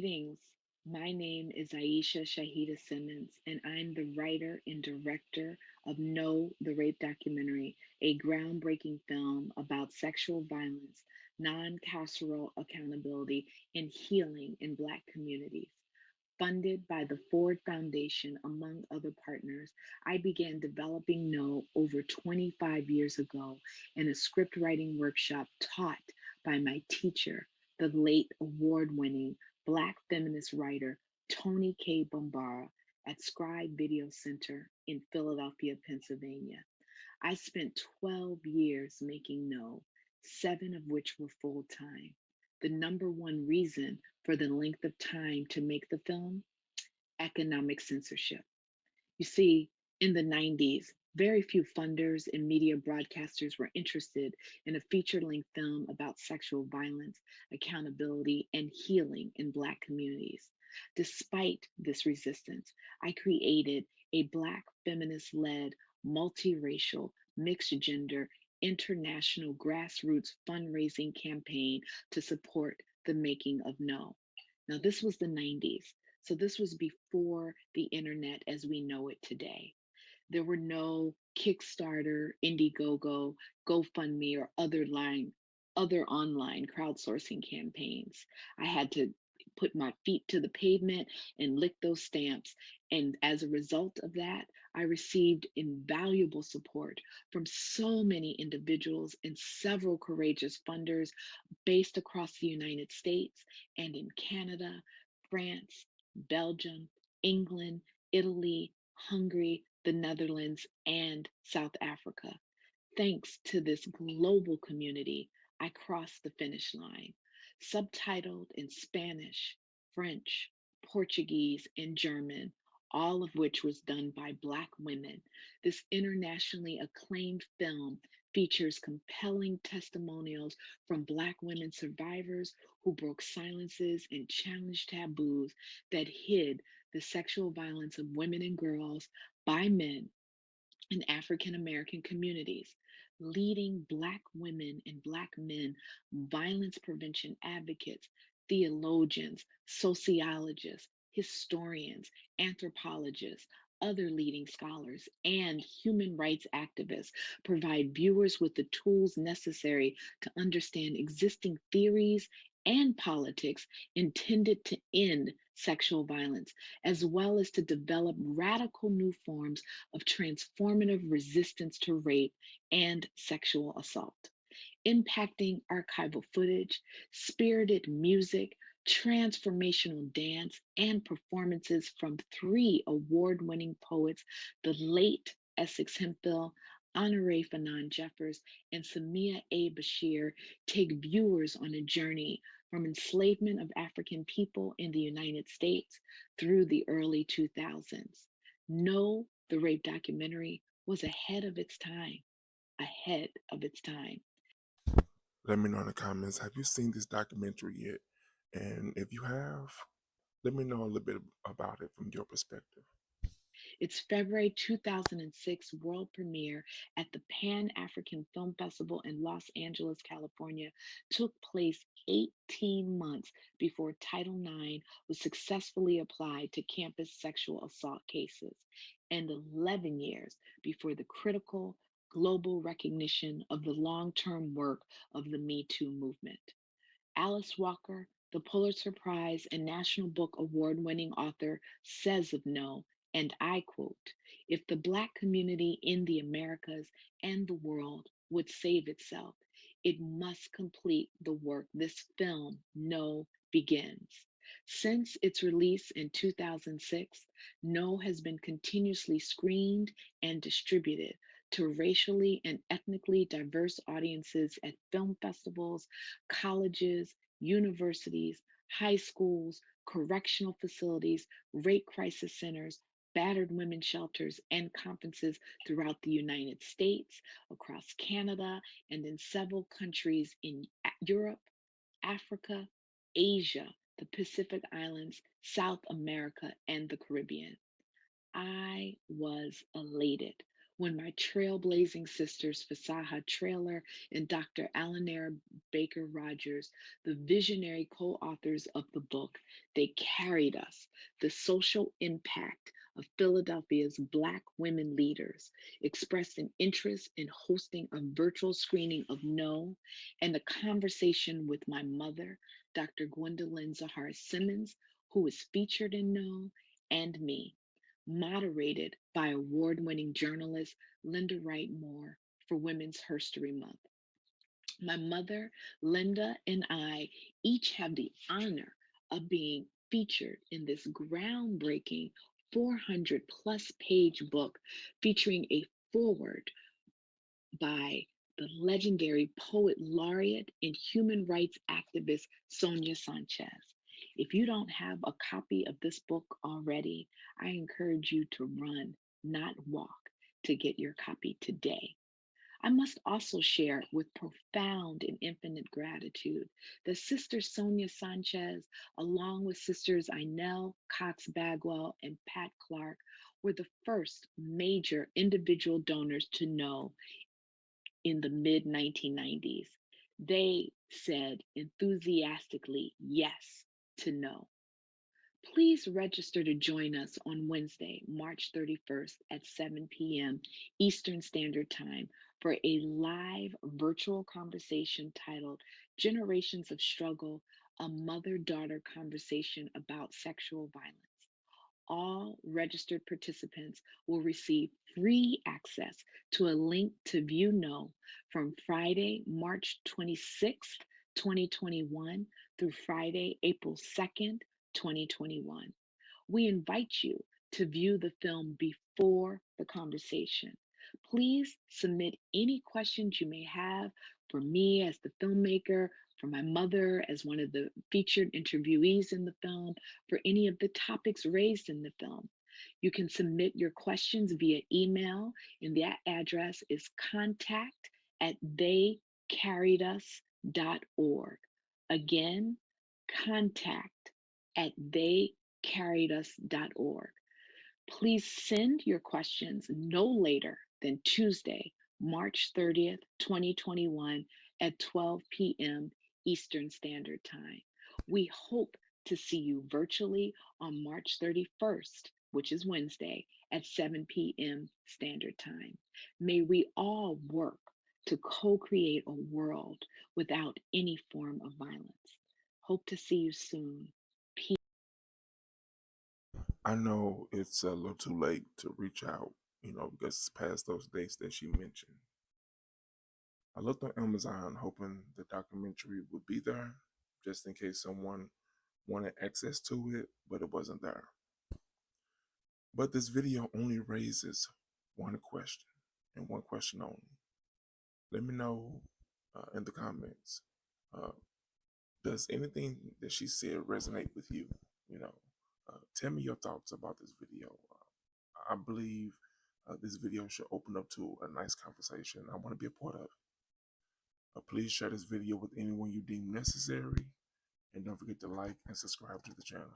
Greetings. My name is Aishah Shahidah Simmons, and I'm the writer and director of No, the Rape documentary, a groundbreaking film about sexual violence, non carceral accountability, and healing in Black communities. Funded by the Ford Foundation, among other partners, I began developing No over 25 years ago in a script writing workshop taught by my teacher, the late award winning Black feminist writer Tony K. Bombara at Scribe Video Center in Philadelphia, Pennsylvania. I spent 12 years making No, 7 of which were full time. The number one reason for the length of time to make the film: economic censorship. You see, in the 90s, very few funders and media broadcasters were interested in a feature length film about sexual violence, accountability, and healing in Black communities. Despite this resistance, I created a Black feminist led, multiracial, mixed gender, international grassroots fundraising campaign to support the making of No. Now, this was the 90s. So this was before the internet as we know it today. There were no Kickstarter, Indiegogo, GoFundMe, or other online crowdsourcing campaigns. I had to put my feet to the pavement and lick those stamps. And as a result of that, I received invaluable support from so many individuals and several courageous funders based across the United States and in Canada, France, Belgium, England, Italy, Hungary, the Netherlands, and South Africa. Thanks to this global community, I crossed the finish line. Subtitled in Spanish, French, Portuguese, and German, all of which was done by Black women, this internationally acclaimed film features compelling testimonials from Black women survivors who broke silences and challenged taboos that hid the sexual violence of women and girls by men in African American communities. Leading Black women and Black men, violence prevention advocates, theologians, sociologists, historians, anthropologists, other leading scholars, and human rights activists provide viewers with the tools necessary to understand existing theories and politics intended to end sexual violence, as well as to develop radical new forms of transformative resistance to rape and sexual assault, impacting archival footage, spirited music, transformational dance, and performances from 3 award-winning poets, the late Essex Hemphill, Honoré Fanon Jeffers, and Samia A. Bashir, take viewers on a journey from enslavement of African people in the United States through the early 2000s. No, the rape documentary was ahead of its time, ahead of its time. Let me know in the comments, have you seen this documentary yet? And if you have, let me know a little bit about it from your perspective. Its February 2006 world premiere at the Pan African Film Festival in Los Angeles, California, took place 18 months before Title IX was successfully applied to campus sexual assault cases, and 11 years before the critical global recognition of the long term work of the Me Too movement. Alice Walker, the Pulitzer Prize and National Book Award winning author, says of No, and I quote, "If the Black community in the Americas and the world would save itself, it must complete the work this film, No, begins." Since its release in 2006, No has been continuously screened and distributed to racially and ethnically diverse audiences at film festivals, colleges, universities, high schools, correctional facilities, rape crisis centers, battered women shelters, and conferences throughout the United States, across Canada, and in several countries in Europe, Africa, Asia, the Pacific Islands, South America, and the Caribbean. I was elated when my trailblazing sisters Fasaha Trailer and Dr. Alanera Baker Rogers, the visionary co authors of the book, they carried us, the social impact of Philadelphia's Black women leaders, expressed an interest in hosting a virtual screening of No, and the conversation with my mother, Dr. Gwendolyn Zahara Simmons, who is featured in No, and me, moderated by award-winning journalist Linda Wright Moore for Women's History Month. My mother, Linda, and I each have the honor of being featured in this groundbreaking 400 plus page book featuring a foreword by the legendary poet laureate and human rights activist Sonia Sanchez. If you don't have a copy of this book already, I encourage you to run, not walk, to get your copy today. I must also share with profound and infinite gratitude that Sister Sonia Sanchez, along with Sisters Inell Cox Bagwell and Pat Clark, were the first major individual donors to know in the mid 1990s. They said enthusiastically yes to no. Please register to join us on Wednesday, March 31st at 7 p.m. Eastern Standard Time for a live virtual conversation titled Generations of Struggle, a Mother Daughter Conversation about Sexual Violence. All registered participants will receive free access to a link to view No from Friday, March 26th, 2021 through Friday, April 2nd, 2021. We invite you to view the film before the conversation. Please submit any questions you may have for me as the filmmaker, for my mother as one of the featured interviewees in the film, for any of the topics raised in the film. You can submit your questions via email, and that address is contact at theycarriedus.org. Again, contact at theycarriedus.org. Please send your questions no later than Tuesday, March 30th, 2021 at 12 p.m. Eastern Standard Time. We hope to see you virtually on March 31st, which is Wednesday, at 7 p.m. Standard Time. May we all work to co create a world without any form of violence. Hope to see you soon. I know it's a little too late to reach out, because it's past those dates that she mentioned. I looked on Amazon hoping the documentary would be there, just in case someone wanted access to it, but it wasn't there. But this video only raises one question, and one question only. Let me know in the comments. Uh, does anything that she said resonate with you? Tell me your thoughts about this video. I believe this video should open up to a nice conversation I want to be a part of. Please share this video with anyone you deem necessary, and don't forget to like and subscribe to the channel.